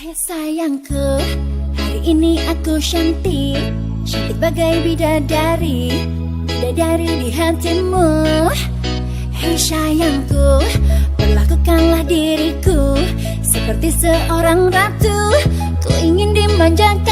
Hai sayangku, hari ini aku cantik, cantik bagai bidadari, bidadari di hatimu. Hei sayangku, perlakukanlah diriku seperti seorang ratu. Ku ingin dimanjakan